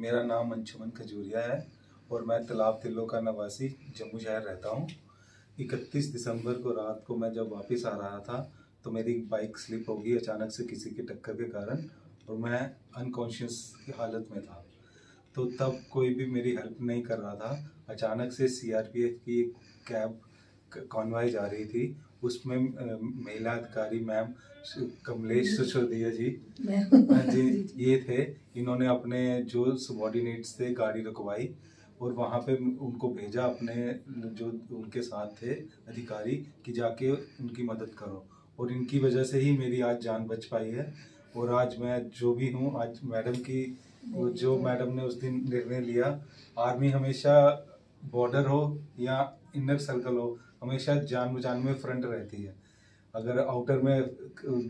मेरा नाम अंशुमन खजूरिया है और मैं तालाब तिल्लो का निवासी जम्मू शहर रहता हूँ। 31 दिसंबर को रात को मैं जब वापस आ रहा था तो मेरी बाइक स्लिप हो गई अचानक से किसी की टक्कर के कारण और मैं अनकॉन्शियस की हालत में था। तो तब कोई भी मेरी हेल्प नहीं कर रहा था। अचानक से सीआरपीएफ की एक कैब कॉन्वॉय जा रही थी, उसमें महिला अधिकारी मैम कमलेश सिसोदिया जी ये थे। इन्होंने अपने जो सबॉर्डिनेट्स थे गाड़ी रुकवाई और वहाँ पे उनको भेजा अपने जो उनके साथ थे अधिकारी कि जाके उनकी मदद करो और इनकी वजह से ही मेरी आज जान बच पाई है। और आज मैं जो भी हूँ, आज मैडम की जो मैडम ने उस दिन निर्णय लिया, आर्मी हमेशा बॉर्डर हो या इनर सर्कल हो, हमेशा जान बचाने में फ्रंट रहती है। अगर आउटर में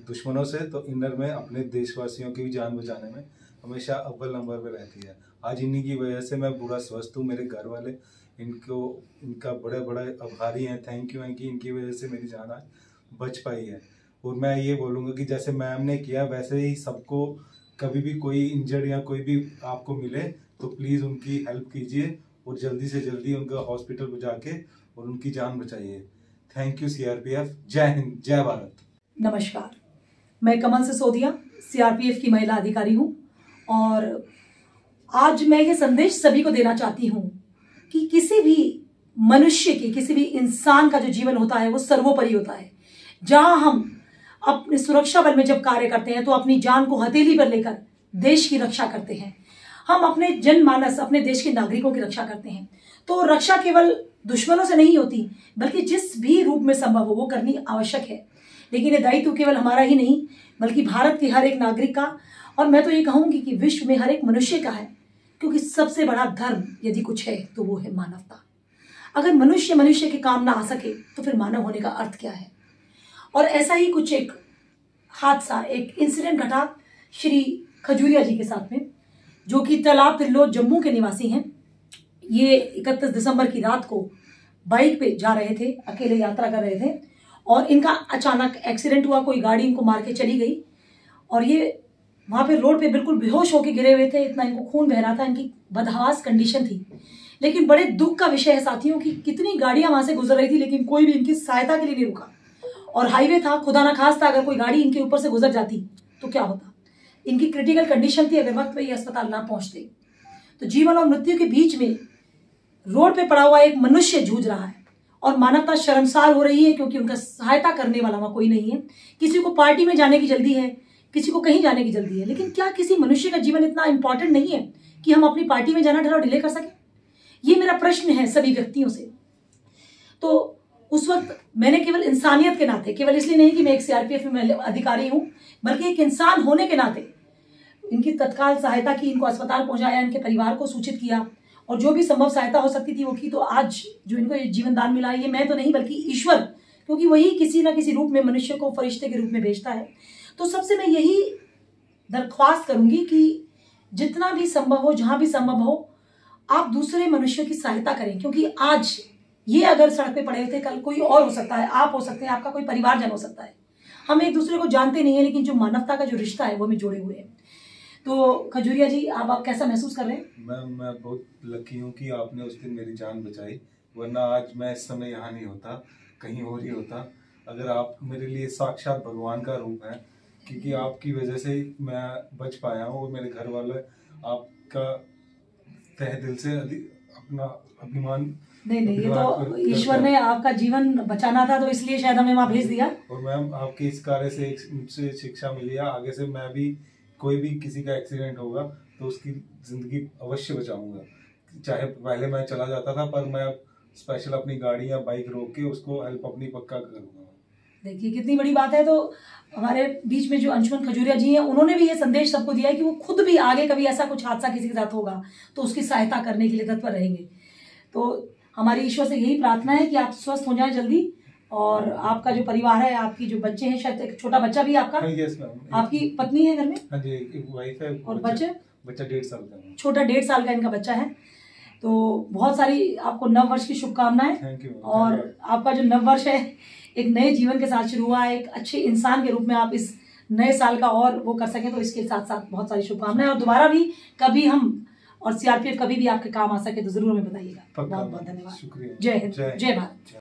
दुश्मनों से तो इनर में अपने देशवासियों की भी जान बचाने में हमेशा अव्वल नंबर पे रहती है। आज इन्हीं की वजह से मैं पूरा स्वस्थ हूँ। मेरे घर वाले इनका बड़े बड़े आभारी हैं, थैंक यू हैं कि इनकी वजह से मेरी जान आज बच पाई है। और मैं ये बोलूँगा कि जैसे मैम ने किया वैसे ही सबको कभी भी कोई इंजर्ड या कोई भी आपको मिले तो प्लीज़ उनकी हेल्प कीजिए और जल्दी से जल्दी उनका हॉस्पिटल पहुँचा के और उनकी जान बचाइए। Thank you CRPF. जय हिंद, जय भारत। नमस्कार, मैं कमल सिसोदिया सीआरपीएफ की महिला अधिकारी हूँ और आज मैं ये संदेश सभी को देना चाहती हूँ कि किसी भी मनुष्य की, किसी भी इंसान का जो जीवन होता है वो सर्वोपरि होता है। जहाँ हम अपने सुरक्षा बल में जब कार्य करते हैं तो अपनी जान को हथेली पर लेकर देश की रक्षा करते हैं। हम अपने जनमानस, अपने देश के नागरिकों की रक्षा करते हैं। तो रक्षा केवल दुश्मनों से नहीं होती बल्कि जिस भी रूप में संभव हो वो करनी आवश्यक है। लेकिन ये दायित्व केवल हमारा ही नहीं बल्कि भारत के हर एक नागरिक का, और मैं तो ये कहूंगी कि विश्व में हर एक मनुष्य का है, क्योंकि सबसे बड़ा धर्म यदि कुछ है तो वो है मानवता। अगर मनुष्य मनुष्य के काम ना आ सके तो फिर मानव होने का अर्थ क्या है। और ऐसा ही कुछ एक हादसा, एक इंसिडेंट घटा श्री खजूरिया जी के साथ में, जो कि तालाब तिल्लो जम्मू के निवासी हैं। ये 31 दिसंबर की रात को बाइक पे जा रहे थे, अकेले यात्रा कर रहे थे और इनका अचानक एक्सीडेंट हुआ। कोई गाड़ी इनको मार के चली गई और ये वहाँ पे रोड पे बिल्कुल बेहोश होके गिरे हुए थे। इतना इनको खून बह रहा था, इनकी बदहवास कंडीशन थी। लेकिन बड़े दुख का विषय है साथियों कि कितनी गाड़ियां वहां से गुजर रही थी लेकिन कोई भी इनकी सहायता के लिए नहीं रुका। और हाईवे था, खुदा ना खास्ता अगर कोई गाड़ी इनके ऊपर से गुजर जाती तो क्या होता। इनकी क्रिटिकल कंडीशन थी, अगर वक्त पे ये अस्पताल ना पहुंचते तो जीवन और मृत्यु के बीच में रोड पे पड़ा हुआ एक मनुष्य जूझ रहा है और मानवता शर्मसार हो रही है क्योंकि उनका सहायता करने वाला वहां कोई नहीं है। किसी को पार्टी में जाने की जल्दी है, किसी को कहीं जाने की जल्दी है, लेकिन क्या किसी मनुष्य का जीवन इतना इंपॉर्टेंट नहीं है कि हम अपनी पार्टी में जाना थोड़ा डिले कर सकें? ये मेरा प्रश्न है सभी व्यक्तियों से। तो उस वक्त मैंने केवल इंसानियत के नाते, केवल इसलिए नहीं कि मैं एक सीआरपीएफ में अधिकारी हूं, बल्कि एक इंसान होने के नाते इनकी तत्काल सहायता की, इनको अस्पताल पहुंचाया, इनके परिवार को सूचित किया और जो भी संभव सहायता हो सकती थी वो की। तो आज जो इनको ये जीवन दान मिला है, ये मैं तो नहीं बल्कि ईश्वर, क्योंकि वही किसी ना किसी रूप में मनुष्य को फरिश्ते के रूप में भेजता है। तो सबसे मैं यही दरख्वास्त करूंगी कि जितना भी संभव हो, जहां भी संभव हो, आप दूसरे मनुष्यों की सहायता करें। क्योंकि आज ये अगर सड़क पे पड़े होते, कल कोई और हो सकता है, आप हो सकते हैं, आपका कोई परिवारजन हो सकता है। हम एक दूसरे को जानते नहीं है लेकिन जो मानवता का जो रिश्ता है वो हमें जोड़े हुए हैं। तो खजूरिया जी, आप कैसा महसूस कर रहे हैं? मैं बहुत लकी हूँ कि आपने उस दिन मेरी जान बचाई, वरना आज मैं इस समय यहाँ नहीं होता, कहीं और ही होता। अगर आप मेरे लिए साक्षात भगवान का रूप है, क्योंकि आपकी वजह से मैं बच पाया हूँ और मेरे घर वाले आपका तहे दिल से अपना अभिमान। नहीं, ये तो ईश्वर ने आपका जीवन बचाना था तो इसलिए शायद हमें वहाँ भेज दिया। और मैम आपके इस कार्य से मुझसे शिक्षा मिली है, आगे से मैं भी कोई भी किसी का एक्सीडेंट होगा तो उसकी जिंदगी अवश्य बचाऊंगा। चाहे पहले मैं चला जाता था पर मैं स्पेशल अपनी गाड़ी या बाइक रोक के उसको हेल्प अपनी पक्का करूंगा। देखिए कितनी बड़ी बात है। तो हमारे बीच में जो अंशुमन खजूरिया जी हैं, उन्होंने भी ये संदेश सबको दिया है कि वो खुद भी आगे कभी ऐसा कुछ हादसा किसी के साथ होगा तो उसकी सहायता करने के लिए तत्पर रहेंगे। तो हमारी ईश्वर से यही प्रार्थना है कि आप स्वस्थ हो जाएं जल्दी और आपका जो परिवार है, आपकी जो बच्चे हैं, शायद एक छोटा बच्चा भी आपका, आपकी पत्नी है घर में? हाँ जी, एक वाइफ है और बच्चा 1.5 साल का, छोटा 1.5 साल का इनका बच्चा है। तो बहुत सारी आपको नव वर्ष की शुभकामनाएं। और आपका जो नव वर्ष है एक नए जीवन के साथ शुरू हुआ है, एक अच्छे इंसान के रूप में आप इस नए साल का और वो कर सकें, तो इसके साथ साथ बहुत सारी शुभकामनाएं। और दोबारा भी कभी हम और सीआरपीएफ कभी भी आपके काम आ सके तो जरूर हमें बताइएगा। बहुत बहुत धन्यवाद। शुक्रिया। जय हिंद, जय भारत।